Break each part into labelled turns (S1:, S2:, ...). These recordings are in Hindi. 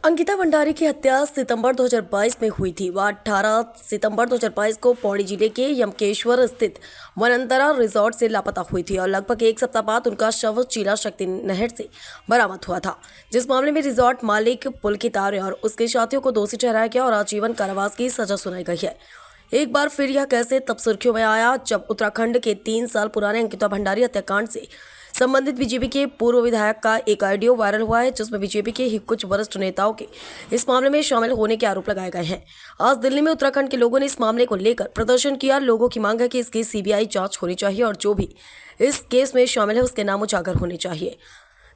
S1: अंकिता भंडारी की हत्या सितंबर 2022 में हुई थी। वह 18 सितंबर 2022 को पौड़ी जिले के यमकेश्वर स्थित वनंतरा रिजॉर्ट से लापता हुई थी और लगभग एक सप्ताह बाद उनका शव चीला शक्ति नहर से बरामद हुआ था, जिस मामले में रिजॉर्ट मालिक पुलकित आर्य और उसके साथियों को दोषी ठहराया गया और आजीवन कारावास की सजा सुनाई गई है। एक बार फिर यह कैसे तब सुर्खियों में आया जब उत्तराखंड के 3 साल पुराने अंकिता भंडारी हत्याकांड से संबंधित बीजेपी के पूर्व विधायक का एक ऑडियो वायरल हुआ है, जिसमें बीजेपी के ही कुछ वरिष्ठ नेताओं के इस मामले में शामिल होने के आरोप लगाए गए हैं। आज दिल्ली में उत्तराखंड के लोगों ने इस मामले को लेकर प्रदर्शन किया। लोगों की मांग है कि इसकी सीबीआई जांच होनी चाहिए और जो भी इस केस में शामिल है उसके नाम उजागर होने चाहिए।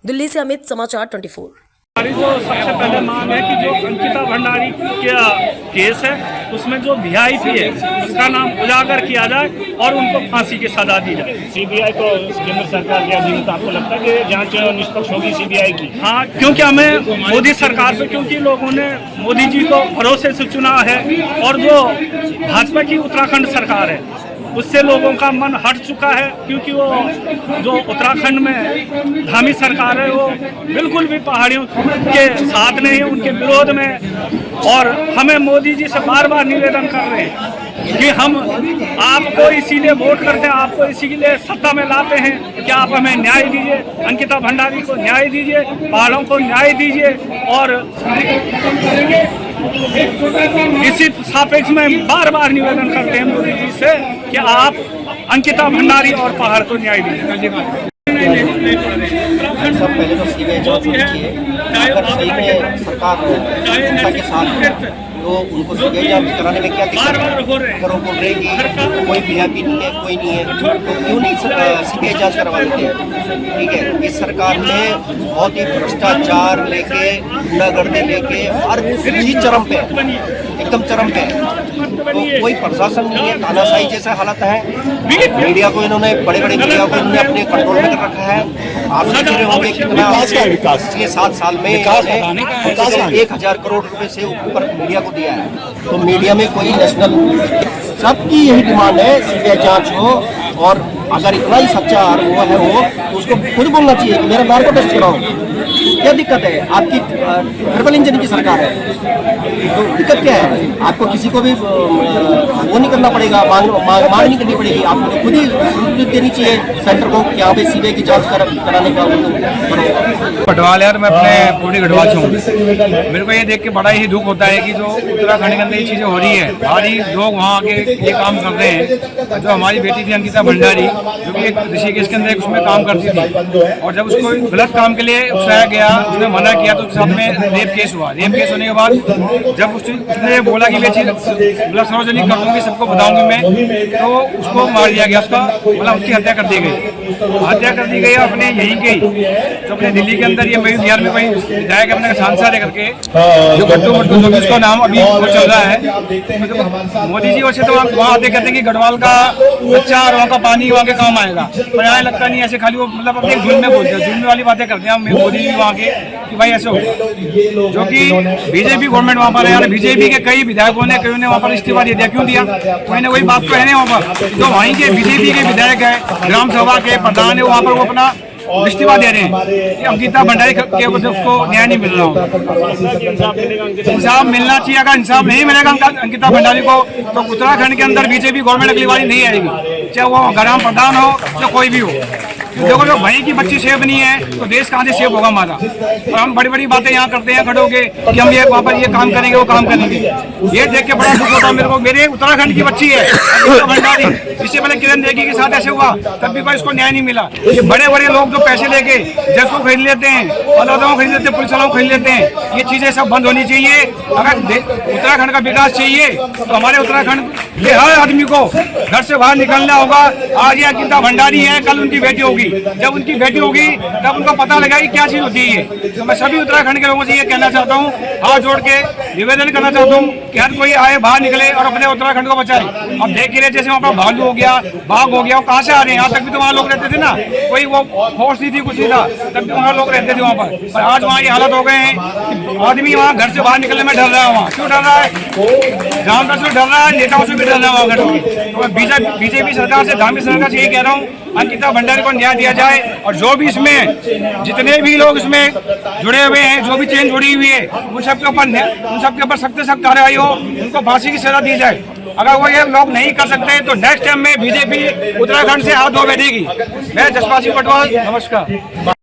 S1: दिल्ली से अमित, समाचार 24।
S2: हमारी जो सबसे पहले मांग है कि जो अंकिता भंडारी का केस है उसमें जो वीआईपी है उसका नाम उजागर किया जाए और उनको फांसी की सजा दी जाए।
S3: सीबीआई को केंद्र सरकार की अधीन, आपको लगता है कि जांच निष्पक्ष होगी सीबीआई की?
S2: हाँ, क्योंकि हमें मोदी सरकार पे, क्योंकि लोगों ने मोदी जी को भरोसे से चुना है और जो भाजपा की उत्तराखंड सरकार है उससे लोगों का मन हट चुका है, क्योंकि वो जो उत्तराखंड में धामी सरकार है वो बिल्कुल भी पहाड़ियों के साथ नहीं है, उनके विरोध में। और हमें मोदी जी से बार बार निवेदन कर रहे हैं कि हम आपको इसीलिए वोट करते हैं, आपको इसीलिए सत्ता में लाते हैं कि आप हमें न्याय दीजिए, अंकिता भंडारी को न्याय दीजिए, पहाड़ों को न्याय दीजिए। और इसी सापेक्ष में बार बार निवेदन करते हैं मोदी जी से कि आप अंकिता भंडारी और पहाड़ को न्याय दीजिए।
S4: सब पहले तो सीबीआई जांच होनी चाहिए। अगर सही में सरकार जनता के साथ तो उनको सीबीआई जांच कराने में क्या दिक्कत है? अगर वो बोल रहे कि कोई वीआईपी नहीं है, कोई नहीं है, तो क्यों नहीं सीबीआई जांच करवा लेते हैं? ठीक है, इस सरकार ने बहुत ही भ्रष्टाचार लेके, गुंडागर्दी लेके हर चीज चरम पे, एकदम चरम पे। तो कोई प्रशासन नहीं है, तानाशाही जैसा हालत है। मीडिया को इन्होंने, बड़े बड़े मीडिया को इन्होंने अपने कंट्रोल में कर रखा है। आप सोच रहे होंगे कितना पिछले 7 साल में 1000 करोड़ रुपए से ऊपर मीडिया को दिया है। तो मीडिया में कोई नेशनल, सबकी यही डिमांड है सीबीआई जांच हो। और अगर इतना ही सच्चा वो है वो, तो उसको खुद बोलना चाहिए कि मेरा नार्को टेस्ट कराओ। क्या दिक्कत है? आपकी ट्रिपल इंजन की सरकार है, तो दिक्कत क्या है? आपको किसी को भी वो नहीं करना पड़ेगा, मांग नहीं करनी पड़ेगी। आपको खुद ही देनी चाहिए सेंटर को कि यहाँ पे सीबीआई की जांच कराने का
S5: गढ़वाल। यार मैं अपने पूरी गढ़वाल से हूँ। मेरे को ये देख के बड़ा ही दुख होता है कि जो उत्तराखंड के अंदर ये चीज़ें हो रही है, भारी लोग वहाँ आके ये काम कर रहे हैं। जो हमारी बेटी थी अंकिता भंडारी, जो कि एक ऋषिकेश के अंदर उसमें काम करती थी, और जब उसको गलत काम के लिए उकसाया गया, उसने मना किया, तो उसके साथ में रेप केस हुआ। रेप केस होने के बाद जब उसने बोला कि मैं चीज मतलब सार्वजनिक कर दूंगी, सबको बताऊंगी मैं, तो उसको मार दिया गया। उसका मतलब उसकी हत्या कर दी गई। हत्या कर दी गई अपने यहीं के, जो अपने दिल्ली के अंदर, ये बिहार में कोई विधायक अपने सांसद है करके, जो गट्टू मट्टू, जो उसका नाम अभी वो चल रहा है। मोदी जी वैसे तो वहाँ आते कहते हैं कि गढ़वाल का बच्चा और वहाँ का पानी वहाँ के काम आएगा, पर यहाँ लगता नहीं। ऐसे खाली वो मतलब अपने धुन में बोलते हैं, धुन वाली बातें करते हैं मोदी जी वहाँ के कि भाई ऐसे हो, जो कि बीजेपी गवर्नमेंट वहाँ पर है। बीजेपी के कई विधायकों ने, कई ने वहाँ पर इस्तीफा दे दिया। क्यों दिया? कोई ना कोई बात तो है नहीं वहाँ पर। जो वहीं के बीजेपी के विधायक है, ग्राम सभा के प्रधान है, वहाँ पर वो अपना इस्तीफा दे रहे हैं कि अंकिता भंडारी के उसको न्याय नहीं मिल रहा हो। इंसाफ मिलना चाहिए। अगर इंसाफ नहीं मिलेगा अंकिता भंडारी को, तो उत्तराखंड के अंदर बीजेपी गवर्नमेंट अगली बार नहीं आएगी, चाहे वो ग्राम प्रधान हो चाहे कोई भी हो। देखो, जो वहीं की बच्ची सेफ नहीं है तो देश कहाँ से सेफ होगा हमारा? और हम बड़ी बड़ी बातें यहाँ करते हैं खड़े होके कि हम ये वहाँ पर ये काम करेंगे, वो काम करेंगे। ये देख के बड़ा दुख होता है मेरे को। मेरे उत्तराखंड की बच्ची है भंडारी, इससे पहले किरण देगी के साथ ऐसे हुआ, तब भी कोई इसको न्याय नहीं मिला। ये बड़े बड़े लोग जो पैसे लेके जज को खरीद लेते हैं, अदालतों को खरीद लेते हैं, पुलिस वालों को खरीद लेते हैं, ये चीजें सब बंद होनी चाहिए। अगर उत्तराखंड का विकास चाहिए तो हमारे उत्तराखंड के हर आदमी को घर से बाहर निकलना होगा। आज ये अंकिता भंडारी है, कल उनकी बेटी होगी। जब उनकी बेटी होगी तब उनको पता लगा कि क्या चीज होती है। तो मैं सभी उत्तराखंड के लोगों से ये कहना चाहता हूँ, हाथ जोड़ के निवेदन करना चाहता हूँ कि हर कोई आए, बाहर निकले और अपने उत्तराखंड को बचाए। अब देख ही रहे, जैसे वहाँ पर भालू हो गया, बाघ हो गया, वो कहाँ से आ रहे हैं? यहाँ तक भी तो वहाँ लोग रहते थे ना, कोई वो फोर्स नहीं थी, कुछ नहीं था, तब भी वहाँ लोग रहते थे वहाँ पर आज वहाँ ये हालत हो गए हैं कि आदमी वहाँ घर से बाहर निकलने में डर रहा है। वहाँ क्यों डर रहा है? ग्राम से डर रहा है, नेताओं से भी डर रहा है वहाँ घर। तो मैं बीजेपी सरकार से, धामी सरकार से यही कह रहा हूँ अंकिता भंडारी को न्याय दिया जाए और जो भी इसमें जितने भी लोग इसमें जुड़े हुए हैं, जो भी चेन जुड़ी हुई है, उन सबके ऊपर सख्त से सख्त कार्रवाई हो, उनको फांसी की सजा दी जाए। अगर वो ये लोग नहीं कर सकते तो नेक्स्ट टाइम में बीजेपी उत्तराखंड से हाथ धो बैठेगी। मैं जसपाल सिंह पटवाल, नमस्कार।